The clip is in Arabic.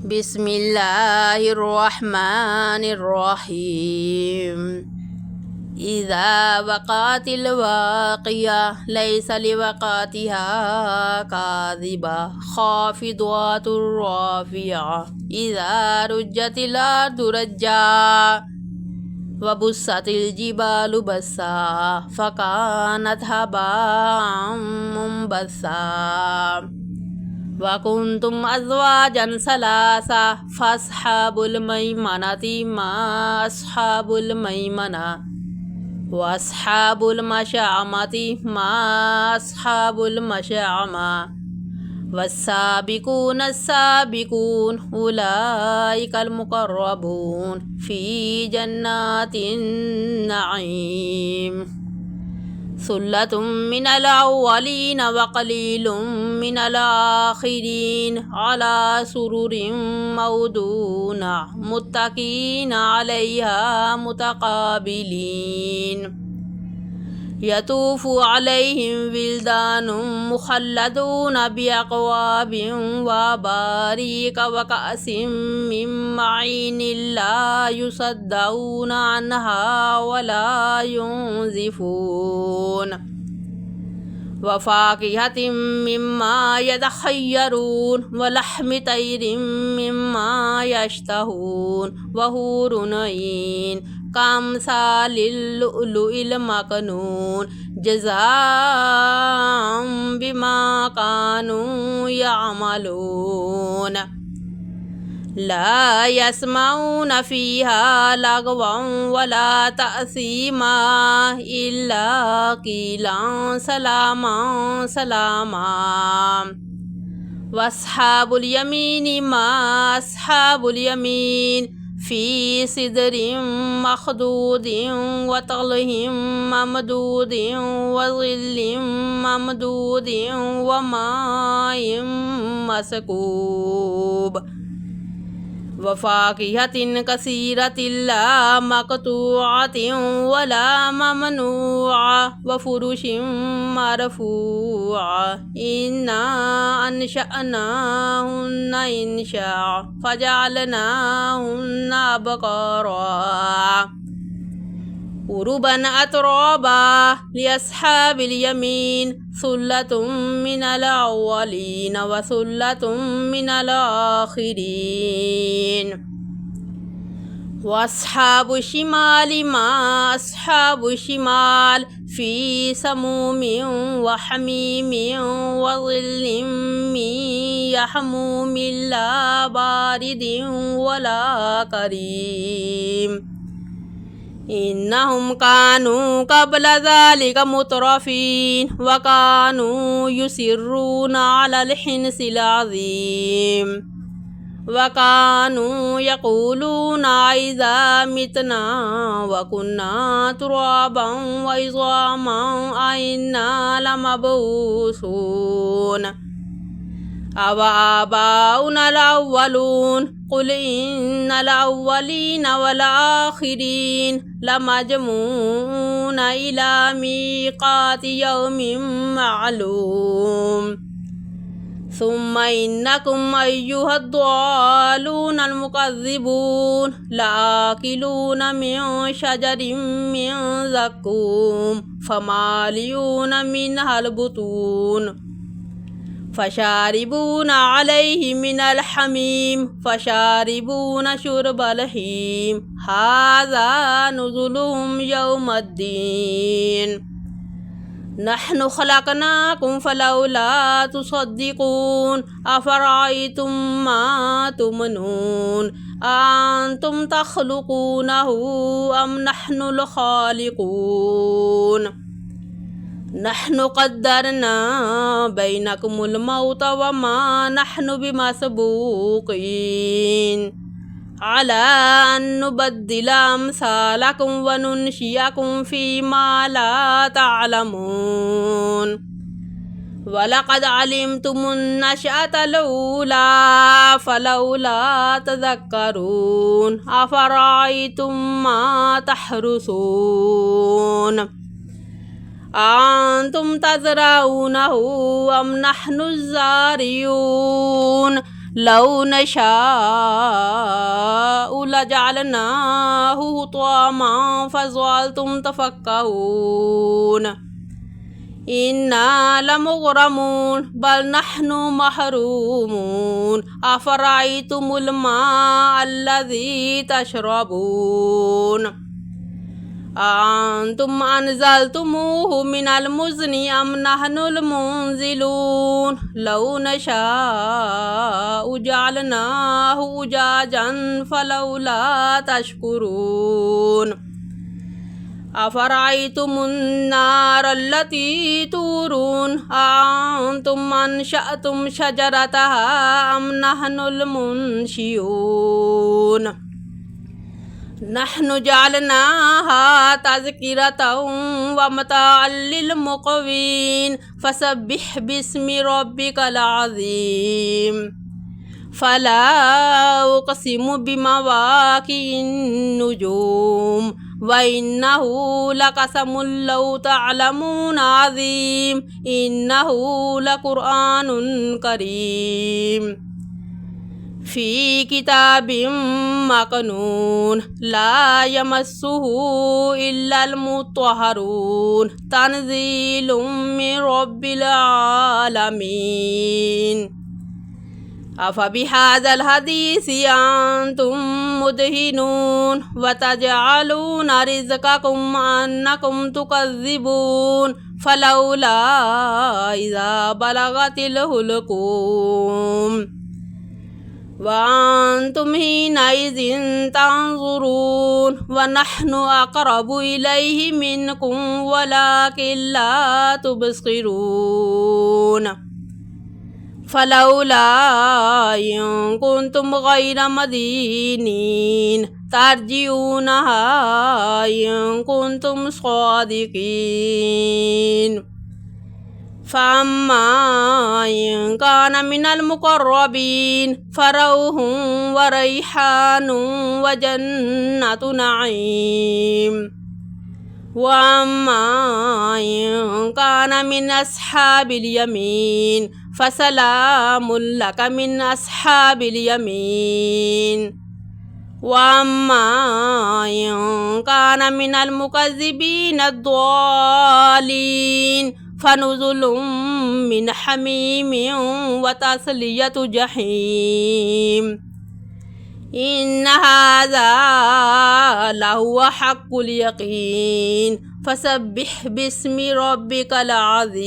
بسم الله الرحمن الرحيم. إذا وقعت الواقعة ليس لوقعتها كاذبة خافضة رافعة إذا رجت الأرض رجا وبست الجبال بسا فكانت هباء منبثا وكنتم أزواجا ثلاثة فأصحاب الميمنة ما أصحاب الميمنة وأصحاب المشأمة ما أصحاب المشأمة والسابقون السابقون أولئك المقربون في جنات النعيم. ثلة من الأولين وقليل من الآخرين على سرر موضونة متكئين عليها متقابلين يطوف عليهم ولدان مخلدون بأكواب وأباريق وكأس من معين لا يصدعون عنها ولا ينزفون وفاكهة مما يتخيرون ولحم طير مما يشتهون وحور عين كأمثال اللؤلؤ المكنون جزاء بما كانوا يعملون. لا يسمعون فيها لغوا ولا تأثيما إلا قيلا سلاما سلاما. وأصحاب اليمين ما أصحاب اليمين في سدر مخضود وطلح ممدود وظل ممدود وماء مسكوب وفاكهة كثيرة لا مقطوعة ولا ممنوعة وفرش مرفوعة إنا أنشأناهن إنشاء فجعلناهن أبكارا عربا أترابا لأصحاب اليمين ثلة من الأولين وثلة من الآخرين. وأصحاب الشمال ما أصحاب الشمال في سموم وحميم وظل من يحموم لا بارد ولا كريم إنهم كانوا قبل ذلك مترفين وكانوا يصرون على الحنث العظيم وكانوا يقولون إذا متنا وكنا ترابا وعظاما أئنا لمبعوثون أو آباؤنا الأولون قل إن الأولين والآخرين لمجموعون إلى ميقات يوم معلوم ثم إنكم أيها الضالون المكذبون لآكلون من شجر من زقوم فمالئون منها البطون فشاربون عليه من الحميم فشاربون شرب الهيم هذا نزلهم يوم الدين نحن خلقناكم فلولا تصدقون أفرأيتم ما تمنون أنتم تخلقونه أم نحن الخالقون نحن قدرنا بينكم الموت وما نحن بمسبوقين على أن نبدل أمثالكم وننشئكم فيما لا تعلمون ولقد علمتم النشأة الأولى فلولا تذكرون أفرأيتم ما تحرثون أنتم تزرعونه أم نحن الزارعون لو نشاء لجعلناه حطاما فظلتم تفكهون إنا لمغرمون بل نحن محرومون أفرأيتم الماء الذي تشربون أأنتم أنزلتموه من المزن أم نحن المنزلون لو نشاء جعلناه أجاجا فلولا تشكرون أفرأيتم النار التي تورون أأنتم أنشأتم شجرتها أم نحن المنشئون نحن جعلناها تذكرة ومتاعا للمقوين فسبح باسم ربك العظيم فلا أقسم بمواقع النجوم وإنه لقسم لو تعلمون عظيم إنه لقرآن كريم في كتاب مكنون لا يمسه إلا المطهرون تنزيل من رب العالمين أفبهذا الحديث أنتم مدهنون وتجعلون رزقكم أنكم تكذبون فلولا إذا بلغت الحلقوم وأنتم حينئذ تنظرون ونحن أقرب إليه منكم ولكن لا تبصرون فلولا إن كنتم غير مدينين ترجعونها إن كنتم صادقين فأما إن كان من المقربين فروح وريحان وجنة نعيم وأما إن كان من أصحاب اليمين فسلام لك من أصحاب اليمين وأما إن كان من المكذبين الضالين فنزل من حميم وتصلية جحيم إن هذا لهو حق اليقين فسبح باسم ربك العظيم.